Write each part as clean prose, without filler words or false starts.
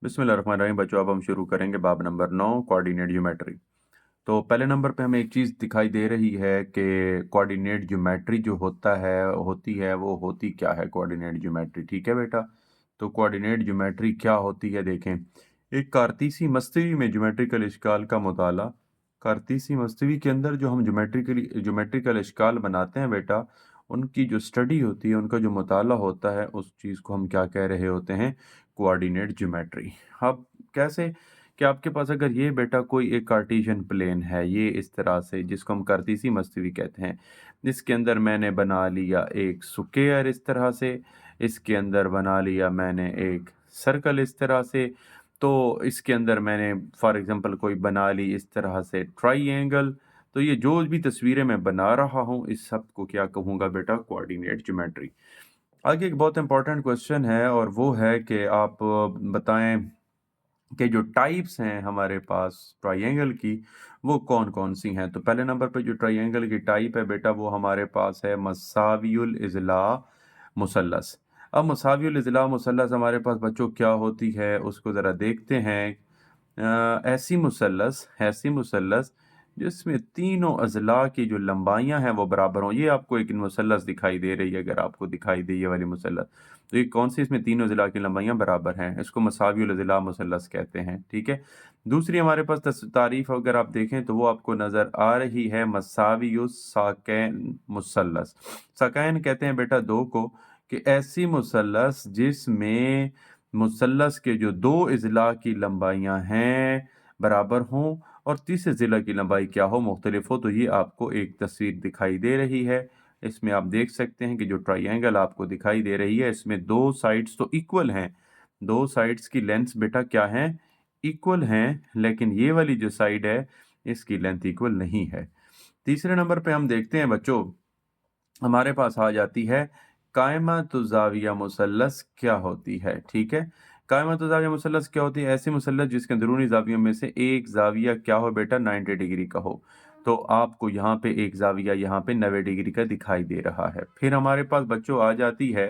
बिस्मिल्लाहिर्रहमानिर्रहीम बच्चों, अब हम शुरू करेंगे बाब नंबर 9 कोऑर्डिनेट ज्योमेट्री। तो पहले नंबर पे हमें एक चीज़ दिखाई दे रही है कि कोऑर्डिनेट ज्योमेट्री जो होती क्या है कोऑर्डिनेट ज्योमेट्री। ठीक है बेटा, तो कोऑर्डिनेट ज्योमेट्री क्या होती है देखें। एक कारतीसी मस्तवी में ज्योमेट्रिकल इश्काल का मुताला। कारतीसी मस्तवी के अंदर जो हम ज्योमेट्रिकल इश्काल बनाते हैं बेटा, उनकी जो स्टडी होती है, उनका जो मुताला होता है, उस चीज़ को हम क्या कह रहे होते हैं, कोऑर्डिनेट ज्योमेट्री। अब कैसे कि आपके पास अगर ये बेटा कोई एक कार्टेशियन प्लेन है, ये इस तरह से, जिसको हम कार्तीसी मस्तवी कहते हैं, जिसके अंदर मैंने बना लिया एक स्क्वायर इस तरह से, इसके अंदर बना लिया मैंने एक सर्कल इस तरह से, तो इसके अंदर मैंने फॉर एग्जांपल कोई बना ली इस तरह से ट्राइएंगल। तो ये जो भी तस्वीरें मैं बना रहा हूँ, इस सब को क्या कहूँगा बेटा, कोऑर्डिनेट ज्योमेट्री। आगे एक बहुत इंपॉर्टेंट क्वेश्चन है और वो है कि आप बताएं कि जो टाइप्स हैं हमारे पास ट्राइएंगल की, वो कौन कौन सी हैं। तो पहले नंबर पे जो ट्राइएंगल की टाइप है बेटा, वो हमारे पास है मसावियुल इज़ला मुसल्लस। अब मसावियुल इज़ला मुसल्लस हमारे पास बच्चों क्या होती है, उसको ज़रा देखते हैं। ऐसी मुसल्लस जिसमें तीनों अज़ला की जो लंबाइयां हैं वो बराबर हों। ये आपको एक मुसल्लस दिखाई दे रही है, अगर आपको दिखाई दे ये वाली मुसल्लस, तो ये कौन सी, इसमें तीनों अज़ला की लंबाइयां बराबर हैं, इसको मसावियुल अज़ला मुसल्लस कहते हैं। ठीक है। दूसरी हमारे पास तारीफ अगर आप देखें तो वो आपको नज़र आ रही है, मसावियुस साकैन मुसल्लस। साकैन कहते हैं बेटा दो को, कि ऐसी मुसल्लस जिसमें मुसल्लस के जो दो अज़ला की लंबाइयां हैं बराबर हों और तीसरे ज़िला की लंबाई क्या हो, मुख्तलिफ हो। तो ये आपको एक तस्वीर दिखाई दे रही है। इसमें आप देख सकते हैं कि जो ट्राइएंगल आपको दिखाई दे रही है, इसमें दो साइड्स तो इक्वल हैं, दो साइड्स की लेंथ्स बेटा क्या हैं, इक्वल हैं, लेकिन ये वाली जो साइड है, इसकी लेंथ इक्वल नहीं है। तीसरे नंबर पे हम देखते हैं बच्चों, हमारे पास आ जाती है कायमतु ज़ाविया मुसल्लस क्या होती है। ठीक है। कायमतु ज़ाविया मुसल्लस क्या होती है, ऐसी मुसल्लस जिसके अंदरूनी ज़ावियों में से एक ज़ाविया क्या हो बेटा, 90 डिग्री का हो। तो आपको यहाँ पे एक ज़ाविया यहाँ पे 90 डिग्री का दिखाई दे रहा है। फिर हमारे पास बच्चों आ जाती है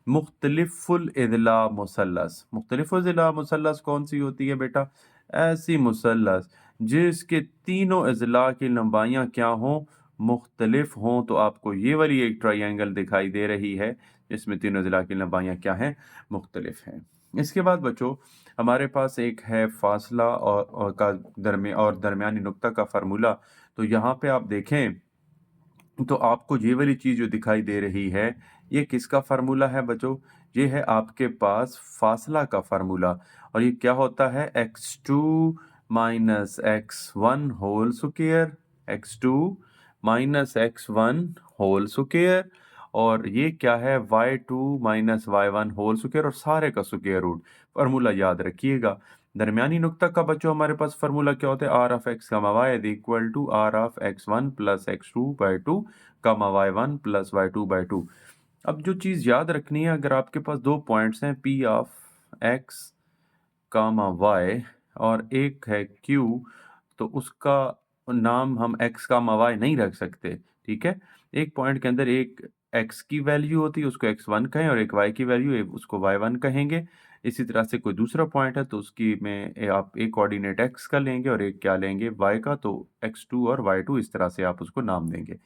मुख्तलिफुल इदला मुसल्लस। मुख्तलिफुल इदला मुसल्लस कौन सी होती है बेटा, ऐसी मुसल्लस जिसके तीनों अज़ला की लंबाइयाँ क्या हों, मुख्तलिफ हों। तो आपको ये वाली एक ट्राइएंगल दिखाई दे रही है जिसमें तीनों अज़ला की लंबाइयाँ क्या हैं, मुख्तलिफ हैं। इसके बाद बच्चों हमारे पास एक है फासला और दरमियानी नुक्ता का फार्मूला। तो यहाँ पे आप देखें तो आपको ये वाली चीज़ जो दिखाई दे रही है, ये किसका फार्मूला है बच्चों, ये है आपके पास फासला का फार्मूला। और ये क्या होता है, x2 minus x1 whole square, x2 minus x1 whole square, और ये क्या है, y2 minus y1 whole square, और सारे का स्क्वायर रूट। फार्मूला याद रखिएगा। दरमियानी नुक्ता का बच्चों हमारे पास फार्मूला क्या होता है, R of X comma Y is equal to R of x1 plus x2 by two comma y1 plus y2 by two. अब जो चीज़ याद रखनी है, अगर आपके पास दो पॉइंट्स हैं P of x comma y और एक है Q, तो उसका नाम हम x कामा y नहीं रख सकते। ठीक है। एक पॉइंट के अंदर एक x की वैल्यू होती है, उसको x1 कहें, और एक y की वैल्यू उसको y1 कहेंगे। इसी तरह से कोई दूसरा पॉइंट है तो उसकी में आप एक कोऑर्डिनेट x का लेंगे और एक क्या लेंगे, y का, तो x2 और y2 इस तरह से आप उसको नाम देंगे।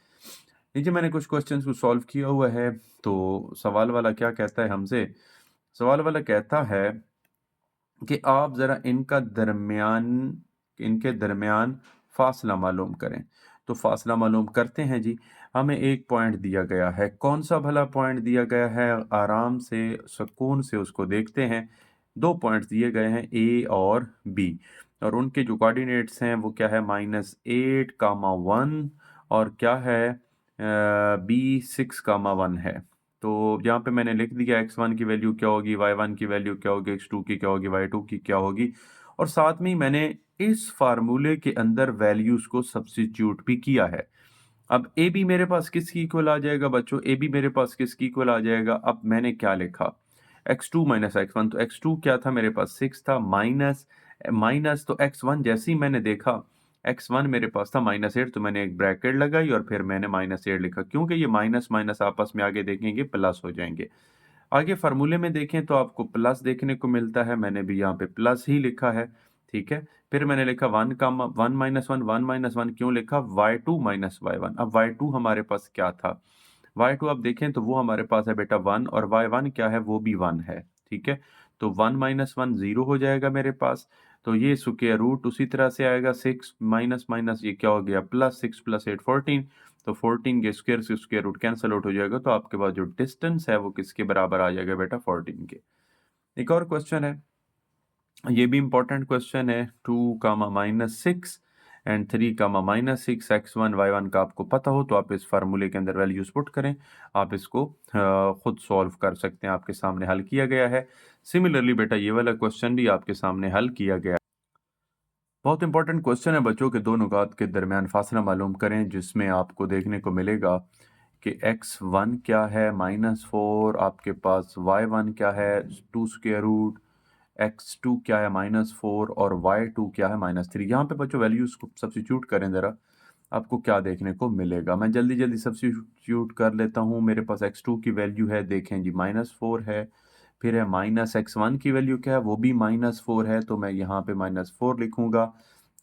नीचे मैंने कुछ क्वेश्चंस को सॉल्व किया हुआ है। तो सवाल वाला क्या कहता है हमसे, सवाल वाला कहता है कि आप ज़रा इनके दरमियान फासला मालूम करें। तो फासला मालूम करते हैं जी। हमें एक पॉइंट दिया गया है, कौन सा भला पॉइंट दिया गया है, आराम से सुकून से उसको देखते हैं। दो पॉइंट्स दिए गए हैं ए और बी, और उनके जो कोऑर्डिनेट्स हैं वो क्या है, -8, 1, और क्या है B6, 1 है। तो यहाँ पे मैंने लिख दिया x1 की वैल्यू क्या होगी, y1 की वैल्यू क्या होगी, x2 की क्या होगी, y2 की क्या होगी, और साथ में ही मैंने इस फार्मूले के अंदर वैल्यूज को सब्स्टिट्यूट भी किया है। अब ए बी मेरे पास किसकी इक्वल आ जाएगा बच्चों, ए बी मेरे पास किसकी इक्वल आ जाएगा, अब मैंने क्या लिखा, x2 माइनस x1, तो x2 क्या था मेरे पास 6 था, माइनस माइनस, तो x1 जैसे ही मैंने देखा, x1 मेरे पास था -8, तो मैंने एक ब्रैकेट लगाई और फिर मैंने -8 लिखा, क्योंकि ये माइनस माइनस आपस में आगे देखेंगे प्लस हो जाएंगे। आगे फार्मूले में देखें तो आपको प्लस देखने को मिलता है, मैंने भी यहाँ पे प्लस ही लिखा है, ठीक है। फिर मैंने लिखा 1 कामा 1 माइनस 1 1 माइनस 1 क्यों लिखा? y2 minus y1। अब y2 हमारे पास क्या था? y2 आप देखें तो वो हमारे पास है बेटा 1 और y1 क्या है? वो भी 1 है, ठीक है। तो 1 माइनस 1 0 हो जाएगा मेरे पास। तो ये स्क्वायर रूट उसी तरह से आएगा 6 माइनस माइनस ये क्या हो गया? Plus 6 plus 8 14। तो 14 के स्क्वायर से स्क्वायर रूट कैंसिल आउट हो जाएगा, तो आपके पास जो डिस्टेंस है वो किसके बराबर आ जाएगा बेटा? 14 के। एक और क्वेश्चन है, ये भी इंपॉर्टेंट क्वेश्चन है। 2 comma minus 6 and 3 comma minus 6 x1 y1 का आपको पता हो तो आप इस फार्मूले के अंदर वैल्यूज पुट करें। आप इसको खुद सॉल्व कर सकते हैं, आपके सामने हल किया गया है। सिमिलरली बेटा ये वाला क्वेश्चन भी आपके सामने हल किया गया है। बहुत इंपॉर्टेंट क्वेश्चन है बच्चों के, दो नुकात के दरमियान फासला मालूम करें, जिसमें आपको देखने को मिलेगा कि x1 क्या है? -4। आपके पास y1 क्या है? 2 स्क्वायर रूट। x2 क्या है? -4। और y2 क्या है? -3। यहाँ पे बच्चों वैल्यूज को सब्स्टिट्यूट करें ज़रा, आपको क्या देखने को मिलेगा? मैं जल्दी जल्दी सब्स्टिट्यूट कर लेता हूँ। मेरे पास x2 की वैल्यू है, देखें जी, -4 है। फिर है माइनस x1 की वैल्यू क्या है? वो भी -4 है, तो मैं यहाँ पे -4 लिखूंगा।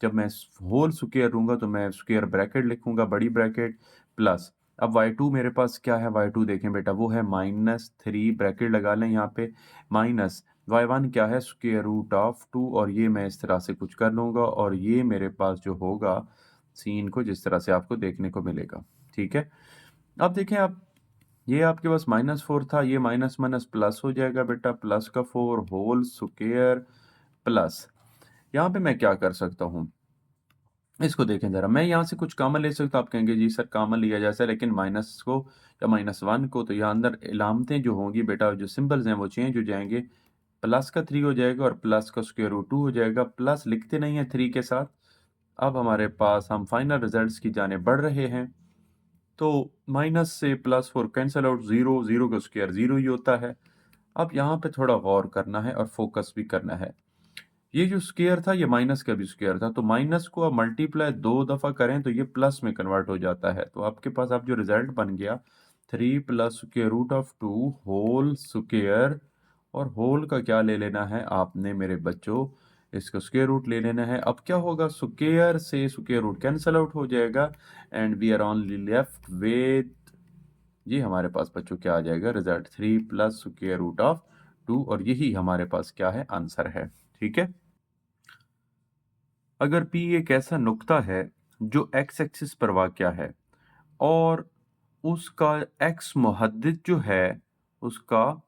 जब मैं होल स्क्वायर लूँगा तो मैं स्क्वायर ब्रैकेट लिखूंगा, बड़ी ब्रैकेट, प्लस। अब y2 मेरे पास क्या है? y2 देखें बेटा, वो है -3, ब्रैकेट लगा लें यहाँ पे, माइनस y1 क्या है? स्क्वायर रूट ऑफ 2, और ये मैं इस तरह से कुछ कर लूँगा, और ये मेरे पास जो होगा सीन को जिस तरह से आपको देखने को मिलेगा, ठीक है। अब देखें आप, ये आपके पास -4 था, ये माइनस माइनस प्लस हो जाएगा बेटा, प्लस का 4 होल स्क्वायर प्लस। यहाँ पे मैं क्या कर सकता हूँ, इसको देखें ज़रा, मैं यहाँ से कुछ कॉमन ले सकता हूँ। आप कहेंगे जी सर कॉमन लिया जा सकता है, लेकिन माइनस को या -1 को, तो यहाँ अंदर इलामतें जो होंगी बेटा, जो सिंबल्स हैं वो चेंज हो जाएंगे। प्लस का 3 हो जाएगा और प्लस का स्क्वायर रूट 2 हो जाएगा। प्लस लिखते नहीं है 3 के साथ। अब हमारे पास हम फाइनल रिजल्ट्स की जाने बढ़ रहे हैं। तो माइनस से +4 कैंसल आउट, 0 0 का स्क्वायर 0 ही होता है। अब यहाँ पे थोड़ा गौर करना है और फोकस भी करना है। ये जो स्क्वायर था ये माइनस का भी स्क्वायर था, तो माइनस को आप मल्टीप्लाई 2 दफ़ा करें तो ये प्लस में कन्वर्ट हो जाता है। तो आपके पास अब जो रिजल्ट बन गया 3 plus square root of 2 whole square, और होल का क्या ले लेना है आपने मेरे बच्चों? इसका स्क्वायर रूट ले लेना है। अब क्या होगा? स्क्वायर से स्क्वायर रूट कैंसल आउट हो जाएगा and we are only left with, ये हमारे पास बच्चों क्या आ जाएगा? Result 3 plus square root of 2, और यही हमारे पास क्या है? आंसर है, ठीक है। अगर P एक ऐसा नुक्ता है जो x एक्सिस पर वाक़या है और उसका x मुहद्दिद जो है, उसका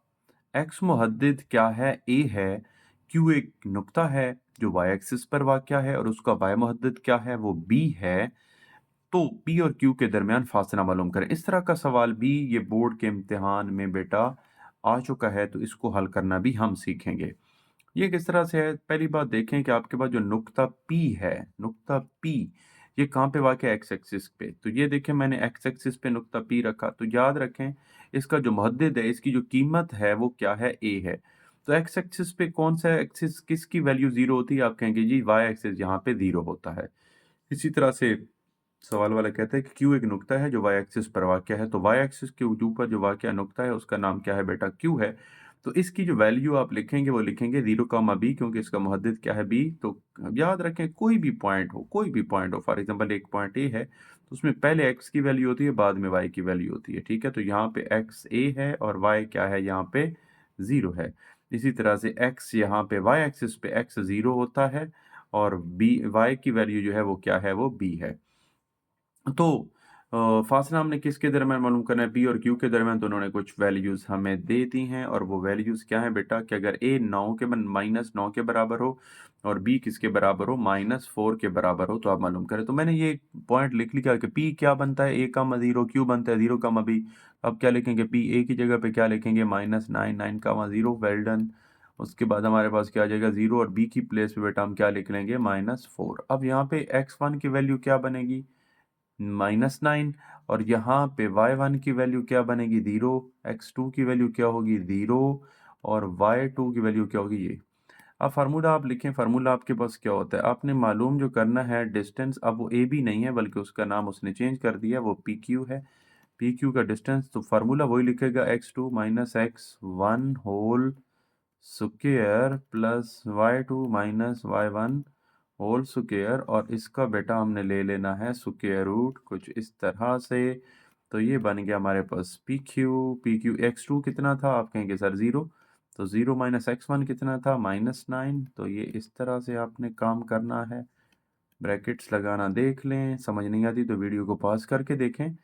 x मुहद्दिद क्या है? A है। Q एक नुक्ता है जो y एक्सिस पर वाक़या है और उसका y मुहद्दिद क्या है? वो B है। तो P और Q के दरमियान फासला मालूम करें। इस तरह का सवाल भी ये बोर्ड के इम्तिहान में बेटा आ चुका है, तो इसको हल करना भी हम सीखेंगे। ये किस तरह से है? पहली बात देखें कि आपके पास जो नुक्ता P है, नुक्ता P, ये कहाँ पे वाक़या है? एक्स एक्सिस पे। तो ये देखें मैंने एक्स एक्सिस पे नुक्ता P रखा, तो याद रखें इसका जो मुहद्दिद है, इसकी जो कीमत है वो क्या है? A है। तो एक्स एक्सिस पे कौन सा एक्सिस, किसकी वैल्यू 0 होती है? आप कहेंगे जी y एक्सिस यहाँ पे 0 होता है। इसी तरह से सवाल वाला कहता है कि Q एक नुक्ता है जो y एक्सिस पर वाक़या है, तो y एक्सिस के ऊपर जो वाक़या नुक्ता है उसका नाम क्या है बेटा? Q है। तो इसकी जो वैल्यू आप लिखेंगे वो लिखेंगे 0, b, क्योंकि इसका मुहद्दिद क्या है? B। तो याद रखें कोई भी पॉइंट हो, कोई भी पॉइंट हो, फॉर एग्जांपल एक पॉइंट A है, तो उसमें पहले x की वैल्यू होती है, बाद में y की वैल्यू होती है, ठीक है। तो यहाँ पे x A है और y क्या है? यहाँ पे 0 है। इसी तरह से x यहाँ पे y एक्सिस पे x 0 होता है और b y की वैल्यू जो है वो क्या है? वो B है। तो फासला हमने किसके दरमियान मालूम करना है? P और Q के दरमियान। तो उन्होंने कुछ वैल्यूज़ हमें दे दी हैं, और वो वैल्यूज़ क्या हैं बेटा? कि अगर A 9 के -9 के बराबर हो और B किसके बराबर हो? -4 के बराबर हो, तो आप मालूम करें। तो मैंने ये पॉइंट लिख लिया कि P क्या बनता है? A, 0, Q बनता है 0, B। अब क्या लिखेंगे? P A की जगह पे क्या लिखेंगे? -9 9, 0, वेल डन। उसके बाद हमारे पास क्या आ जाएगा? 0, और B की प्लेस पे बेटा हम क्या लिख लेंगे? -4। अब यहाँ पे x1 की वैल्यू क्या बनेगी? -9, और यहाँ पे y1 की वैल्यू क्या बनेगी? 0, x2 की वैल्यू क्या होगी? 0, और y2 की वैल्यू क्या होगी? ये। अब फार्मूला आप लिखें, फार्मूला आपके पास क्या होता है? आपने मालूम जो करना है डिस्टेंस, अब वो a b नहीं है बल्कि उसका नाम उसने चेंज कर दिया, वो pq है। पी क्यू का डिस्टेंस, तो फार्मूला वही लिखेगा x2 minus x1 whole square plus y2 minus y1 whole square, और इसका बेटा हमने ले लेना है स्क्वायर रूट कुछ इस तरह से। तो ये बन गया हमारे पास पी क्यू x2 कितना था, आप कहेंगे सर 0, तो 0 माइनस x1 कितना था, -9। तो ये इस तरह से आपने काम करना है, ब्रैकेट्स लगाना देख लें, समझ नहीं आती तो वीडियो को पॉज करके देखें।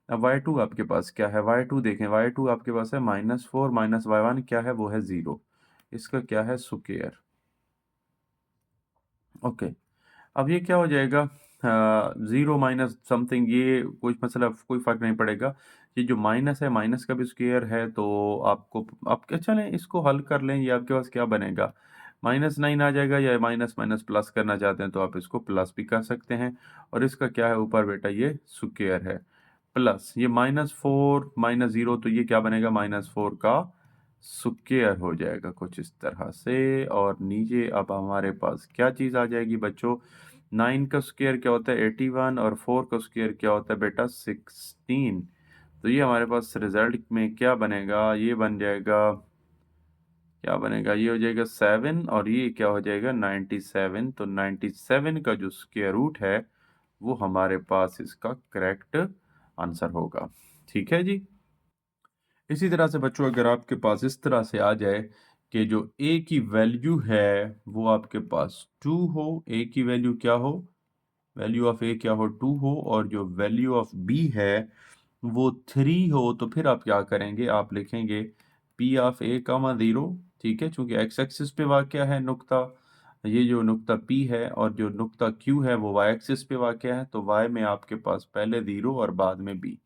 अब y2 आपके पास क्या है, y2 देखें, y2 आपके पास है -4 माइनस y1 क्या है, वो है 0, इसका क्या है स्क्वायर। ओके, अब ये क्या हो जाएगा, 0 माइनस समथिंग, ये कुछ मतलब कोई फर्क नहीं पड़ेगा, ये जो माइनस है माइनस का भी स्क्वायर है, तो आपको आप क्या चलें इसको हल कर लें, ये आपके पास क्या बनेगा, -9 आ जाएगा, या माइनस माइनस प्लस करना चाहते हैं तो आप इसको प्लस भी कर सकते हैं, और इसका क्या है ऊपर बेटा, ये स्क्वायर है, प्लस ये -4 -0, तो ये क्या बनेगा, -4 का स्क्वायर हो जाएगा कुछ इस तरह से। और नीचे अब हमारे पास क्या चीज़ आ जाएगी बच्चों, 9 का स्क्वायर क्या होता है 81, और 4 का स्क्वायर क्या होता है बेटा 16। तो ये हमारे पास रिजल्ट में क्या बनेगा, ये बन जाएगा, क्या बनेगा, ये हो जाएगा 7, और ये क्या हो जाएगा 97। तो 97 का जो स्क्वायर रूट है वो हमारे पास इसका करेक्ट आंसर होगा। ठीक है जी। इसी तरह से बच्चों अगर आपके पास इस तरह से आ जाए कि जो a की वैल्यू है वो आपके पास 2 हो, a की वैल्यू क्या हो, वैल्यू ऑफ a क्या हो 2 हो, और जो वैल्यू ऑफ b है वो 3 हो, तो फिर आप क्या करेंगे, आप लिखेंगे p ऑफ a कामा 0, ठीक है, चूंकि x एक्सिस पे वाक़या है नुक्ता, ये जो नुक्ता p है और जो नुक्ता q है वो y एक्सिस पे वाक़या है, तो y में आपके पास पहले 0 और बाद में b।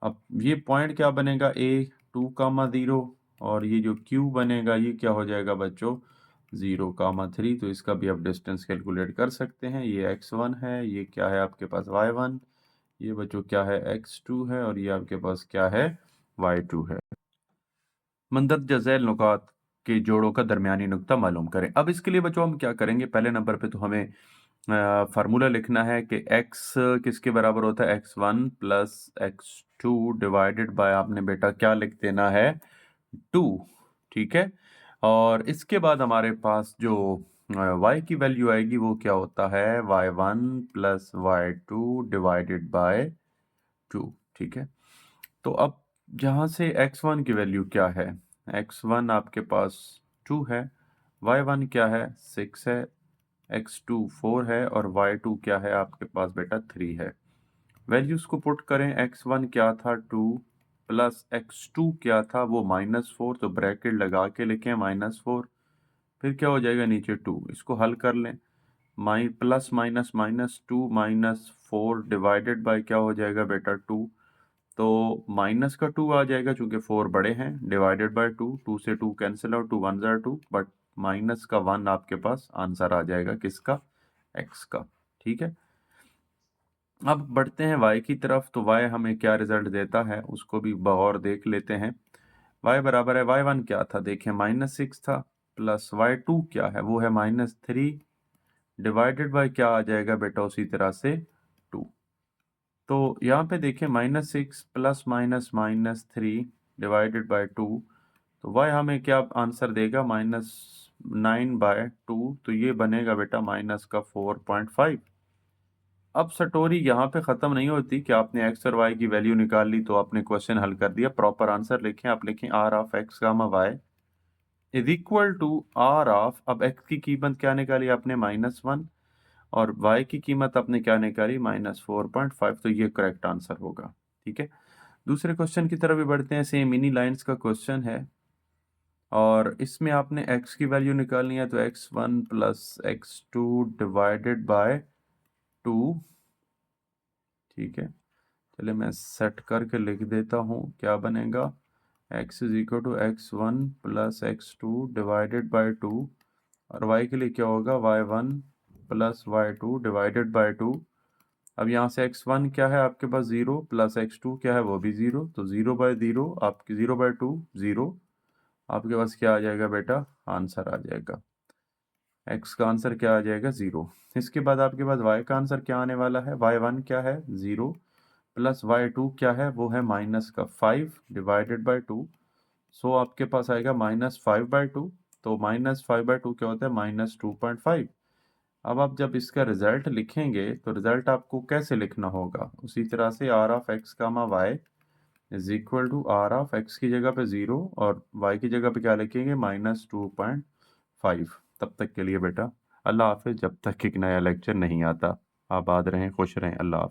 अब ये पॉइंट क्या बनेगा, a 2 कामा 0, और ये जो q बनेगा ये क्या हो जाएगा बच्चों 0 कामा 3, तो इसका भी आप डिस्टेंस कैलकुलेट कर सकते हैं, ये x1 है, ये क्या है आपके पास y1, ये बच्चों क्या है x2 है, और ये आपके पास क्या है y2 है। मंदरजा झैल नुकात के जोड़ों का दरमियानी नुक्ता मालूम करें। अब इसके लिए बच्चों हम क्या करेंगे, पहले नंबर पे तो हमें फार्मूला लिखना है कि x किसके बराबर होता है, x1 plus x2 divided bye, आपने बेटा क्या लिख देना है 2, ठीक है। और इसके बाद हमारे पास जो y की वैल्यू आएगी वो क्या होता है y1 plus y2 divided by 2, ठीक है। तो अब यहाँ से x1 की वैल्यू क्या है, x1 आपके पास 2 है, y1 क्या है 6 है, x2 4 है, और y2 क्या है आपके पास बेटा 3 है। वैल्यूज को पुट करें, x1 क्या था 2 प्लस x2 क्या था वो -4, तो ब्रैकेट लगा के लिखें -4, फिर क्या हो जाएगा नीचे 2, इसको हल कर लें, प्लस माइनस -2 -4 डिवाइडेड बाय क्या हो जाएगा बेटा 2, तो माइनस का 2 आ जाएगा चूंकि 4 बड़े हैं, डिवाइडेड बाय 2, 2 से 2 cancel out, 2 1 jar 2, but minus का 1 आपके पास आंसर आ जाएगा किसका, x का, ठीक है। अब बढ़ते हैं y की तरफ, तो y हमें क्या रिजल्ट देता है उसको भी बगौर देख लेते हैं। y बराबर है, y1 क्या था देखें -6 था, प्लस y2 क्या है वो है -3, डिवाइडेड बाय क्या आ जाएगा बेटा उसी तरह से 2। तो यहाँ पे देखें -6 प्लस माइनस -3 डिवाइडेड बाय 2, तो y हमें क्या आंसर देगा -9/2, तो ये बनेगा बेटा माइनस का 4.5। अब स्टोरी यहाँ पे ख़त्म नहीं होती कि आपने x और y की वैल्यू निकाल ली तो आपने क्वेश्चन हल कर दिया, प्रॉपर आंसर लिखें, आप लिखें r of x comma y is equal to r of, अब x की कीमत क्या निकाली आपने -1, और y की कीमत आपने क्या निकाली -4.5, तो ये करेक्ट आंसर होगा, ठीक है। दूसरे क्वेश्चन की तरफ भी बढ़ते हैं, सेम मिनी लाइंस का क्वेश्चन है, और इसमें आपने x की वैल्यू निकालनी है, तो x1 plus x2 divided by 2, ठीक है। चलिए मैं सेट करके लिख देता हूँ, क्या बनेगा x is equal to x1 plus x2 divided by 2, और y के लिए क्या होगा y1 plus y2 divided by 2। अब यहाँ से x1 क्या है आपके पास 0, प्लस x2 क्या है वो भी 0, तो 0/0 आपकी 0/2 0, आपके पास क्या आ जाएगा बेटा आंसर आ जाएगा, x का आंसर क्या आ जाएगा 0। इसके बाद आपके पास y का आंसर क्या आने वाला है, y1 क्या है 0, प्लस y2 क्या है, वो है माइनस का 5 डिवाइडेड बाई 2। सो आपके पास आएगा -5/2। तो -5/2 क्या होता है, -2.5। अब आप जब इसका रिजल्ट लिखेंगे तो रिजल्ट आपको कैसे लिखना होगा, उसी तरह से r of x comma y is equal to r of x की जगह पे 0 और y की जगह पे क्या लिखेंगे, -2.5। तब तक के लिए बेटा अल्लाह हाफिज, जब तक एक नया लेक्चर नहीं आता। आबाद रहें, खुश रहें, अल्लाह हाफिज।